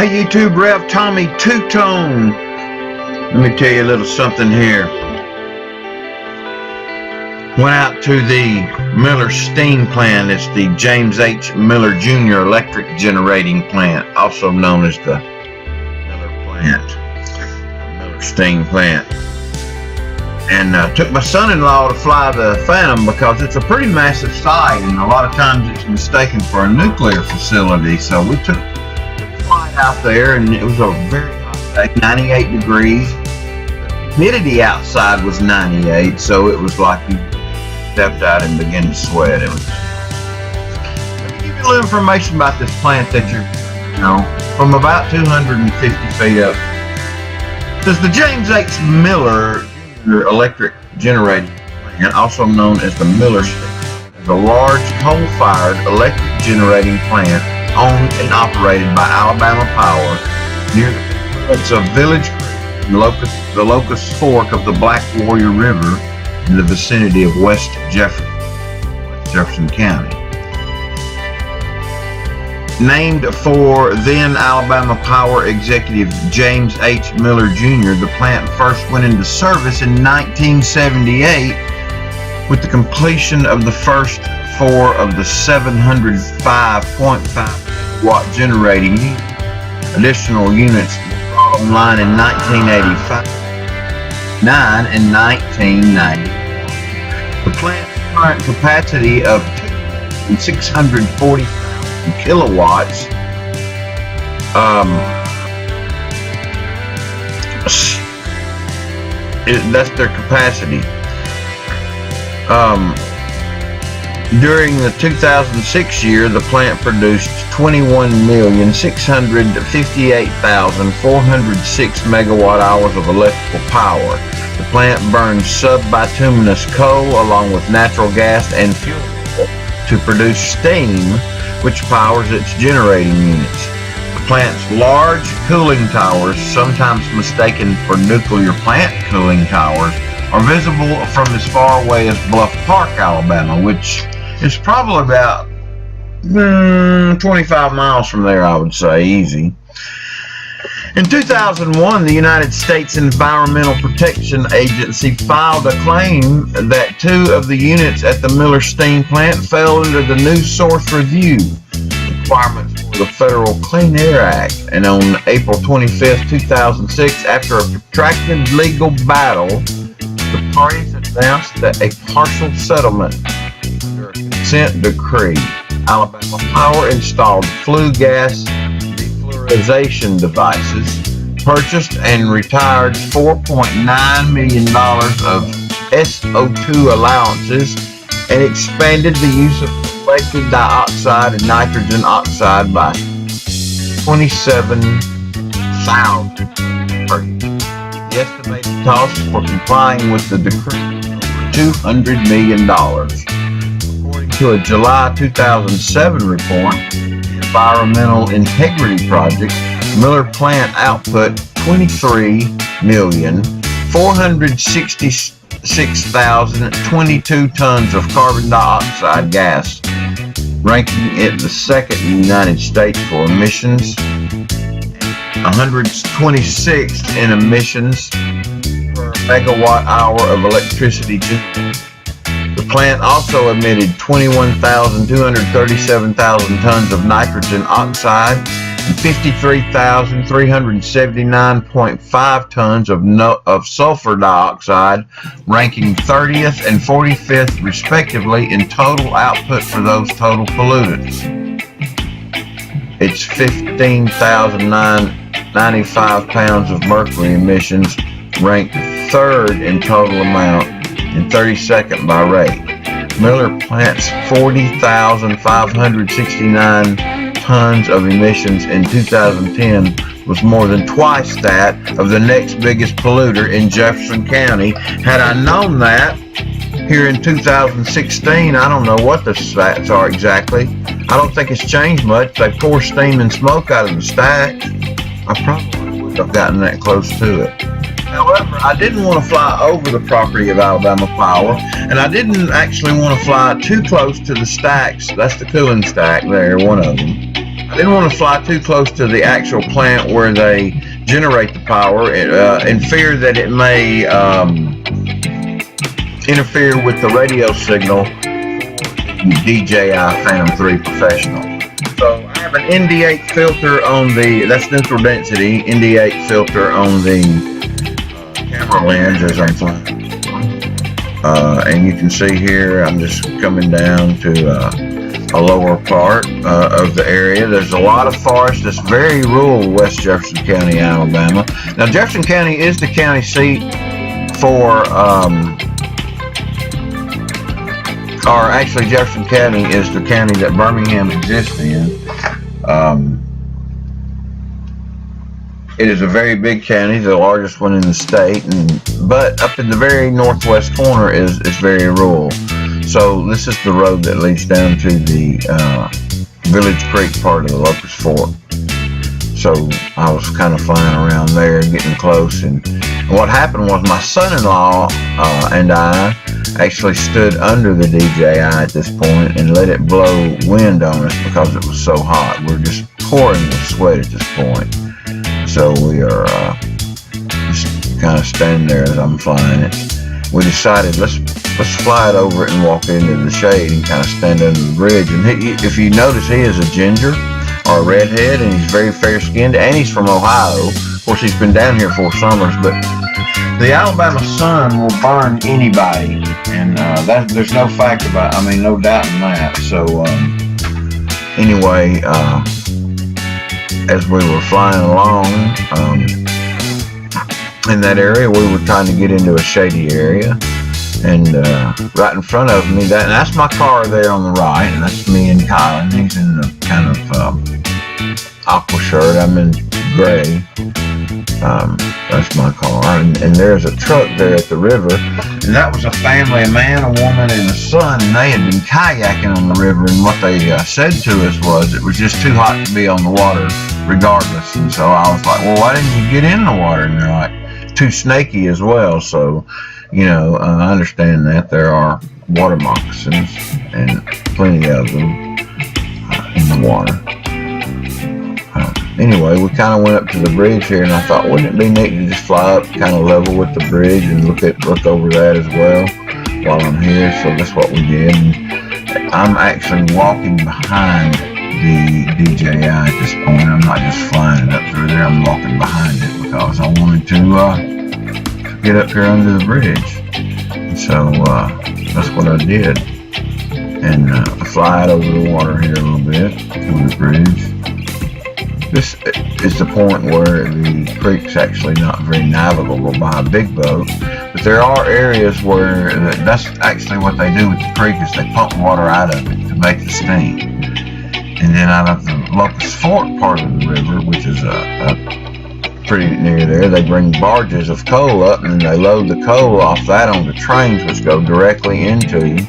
Hey YouTube, Rev Tommy Two-Tone. Let me tell you a little something here. Went out to the Miller steam plant. It's the James H. Miller Jr. electric generating plant, also known as the Miller plant, Miller steam plant. And took my son-in-law to fly the Phantom because it's a pretty massive site, and a lot of times it's mistaken for a nuclear facility. So we took the flight out there, and it was a very hot day, 98 degrees. The humidity outside was 98, so it was like you stepped out and began to sweat. Let me give you a little information about this plant that from about 250 feet up. There's the James H. Miller electric generating plant, also known as the Miller Station, is a large coal-fired electric generating plant owned and operated by Alabama Power near the confluence of Village Creek and the Locust Fork of the Black Warrior River in the vicinity of West Jefferson County. Named for then Alabama Power executive James H. Miller Jr., the plant first went into service in 1978 with the completion of the first 4 of the 705.5 watt generating units. Additional units were brought online in 1985, 9 and 1990. The plant's current capacity of 2,640 kilowatts that's their capacity. During the 2006 year, the plant produced 21,658,406 megawatt hours of electrical power. The plant burns subbituminous coal along with natural gas and fuel to produce steam, which powers its generating units. The plant's large cooling towers, sometimes mistaken for nuclear plant cooling towers, are visible from as far away as Bluff Park, Alabama, which is probably about 25 miles from there, I would say, easy. In 2001, the United States Environmental Protection Agency filed a claim that 2 of the units at the Miller Steam Plant fell under the new source review requirements for the Federal Clean Air Act. And on April 25, 2006, after a protracted legal battle, the parties announced that a partial settlement under a consent decree. Alabama Power installed flue gas defurization devices, purchased and retired $4.9 million of SO2 allowances, and expanded the use of collected dioxide and nitrogen oxide by 27,000 per year. The estimated cost for complying with the decree was $200 million. According to a July 2007 report, Environmental Integrity Project, Miller plant output 23,466,022 tons of carbon dioxide gas, ranking it the second in the United States for emissions, 126th in emissions per megawatt hour of electricity generated. The plant also emitted 21,237,000 tons of nitrogen oxide and 53,379.5 tons of sulfur dioxide, ranking 30th and 45th respectively in total output for those total pollutants. Its 15,995 pounds of mercury emissions ranked 3rd in total amount and 32nd by rate. Miller plant's 40,569 tons of emissions in 2010 was more than twice that of the next biggest polluter in Jefferson County. Had I known that here in 2016, I don't know what the stats are exactly. I don't think it's changed much. They pour steam and smoke out of the stacks. I probably would have gotten that close to it. However, I didn't want to fly over the property of Alabama Power, and I didn't actually want to fly too close to the stacks. That's the cooling stack there, one of them. I didn't want to fly too close to the actual plant where they generate the power, in fear that it may interfere with the radio signal DJI Phantom 3 Professional. So I have an ND8 filter on the, that's neutral density, ND8 filter on the camera lens as I'm flying. And you can see here, I'm just coming down to a lower part of the area. There's a lot of forest. It's very rural West Jefferson County, Alabama. Now Jefferson County is the county seat for, or actually Jefferson County is the county that Birmingham exists in. It is a very big county, the largest one in the state, but up in the very northwest corner is very rural. So this is the road that leads down to the Village Creek part of the Locust Fork. So I was kind of flying around there, getting close, and what happened was my son-in-law and I actually stood under the DJI at this point and let it blow wind on us because it was so hot. We're just pouring with sweat at this point. So we are just kind of standing there as I'm flying it. We decided let's fly it over it and walk into the shade and kind of stand under the bridge. And if you notice, he is a ginger or a redhead, and he's very fair skinned, and he's from Ohio. Of course, he's been down here 4 summers, but the Alabama sun will burn anybody, and there's no fact about, I mean, no doubt in that. So anyway, as we were flying along in that area, we were trying to get into a shady area, and right in front of me, that's my car there on the right, and that's me and Colin. He's in the kind of aqua shirt, I'm in gray. That's my car, and there's a truck there at the river, and that was a family, a man, a woman, and a son, and they had been kayaking on the river, and what they said to us was it was just too hot to be on the water regardless. And so I was like, well, why didn't you get in the water? And they're like, too snaky as well. So, you know, I understand that there are water moccasins and plenty of them in the water. Anyway, we kind of went up to the bridge here, and I thought, wouldn't it be neat to just fly up kind of level with the bridge and look over that as well while I'm here? So that's what we did. And I'm actually walking behind the DJI at this point. I'm not just flying it up through there. I'm walking behind it because I wanted to get up here under the bridge. And so that's what I did. And I fly it over the water here a little bit, over the bridge. This is the point where the creek's actually not very navigable by a big boat, but there are areas where that's actually what they do with the creek is they pump water out of it to make the steam. And then out of the Locust Fork part of the river, which is pretty near there, they bring barges of coal up, and they load the coal off that onto trains which go directly into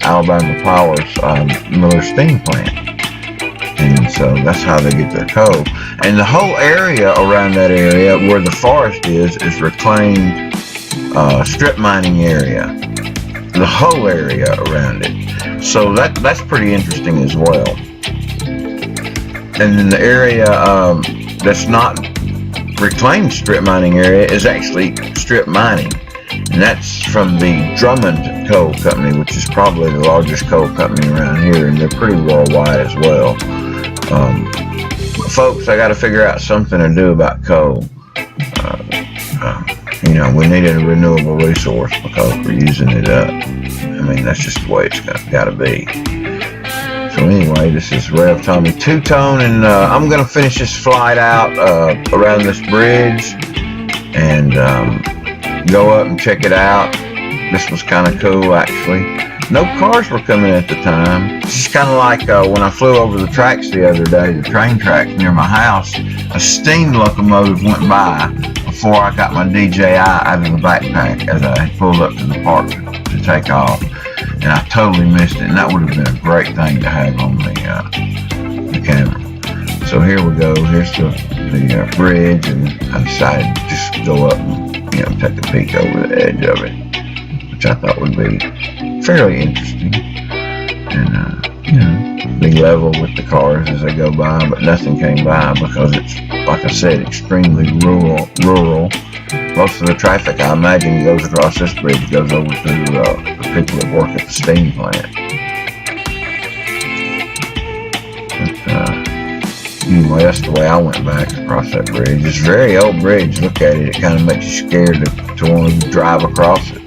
Alabama Power's Miller Steam Plant. And so that's how they get their coal. And the whole area around that area where the forest is reclaimed strip mining area. The whole area around it. So that's pretty interesting as well. And then the area that's not reclaimed strip mining area is actually strip mining. And that's from the Drummond Coal Company, which is probably the largest coal company around here, and they're pretty worldwide as well. Folks, I got to figure out something to do about coal. You know, we need a renewable resource because we're using it up. I mean, that's just the way it's got to be. So anyway, this is Rev Tommy Two-Tone, and I'm going to finish this flight out around this bridge and go up and check it out. This was kind of cool, actually. No cars were coming at the time. It's kind of like when I flew over the tracks the other day, the train tracks near my house, a steam locomotive went by before I got my DJI out of the backpack as I pulled up to the park to take off. And I totally missed it, and that would have been a great thing to have on the camera. So here we go. Here's the bridge, and I decided to just go up and take a peek over the edge of it, which I thought would be fairly interesting. And be level with the cars as they go by, but nothing came by because it's, like I said, extremely rural. Most of the traffic, I imagine, goes across this bridge, goes over to the people that work at the steam plant. But, anyway, that's the way I went back across that bridge. It's a very old bridge. Look at it. It kind of makes you scared to want to drive across it.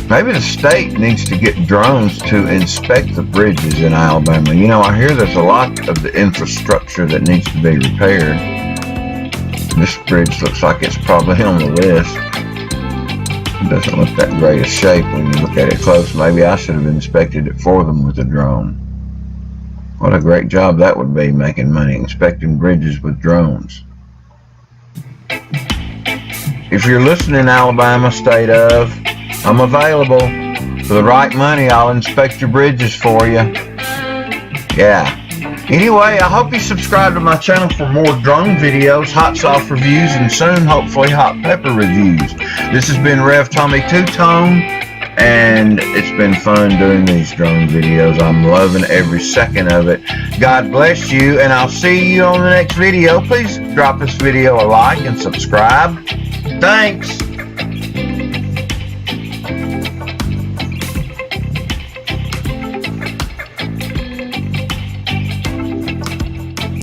Maybe the state needs to get drones to inspect the bridges in Alabama. You know, I hear there's a lot of the infrastructure that needs to be repaired. This bridge looks like it's probably on the list. It doesn't look that great a shape when you look at it close. Maybe I should have inspected it for them with a drone. What a great job that would be, making money, inspecting bridges with drones. If you're listening, Alabama, state of, I'm available. For the right money, I'll inspect your bridges for you. Yeah. Anyway, I hope you subscribe to my channel for more drone videos, hot sauce reviews, and soon, hopefully, hot pepper reviews. This has been Rev Tommy Two-Tone, and it's been fun doing these drone videos. I'm loving every second of it. God bless you, and I'll see you on the next video. Please drop this video a like and subscribe. Thanks.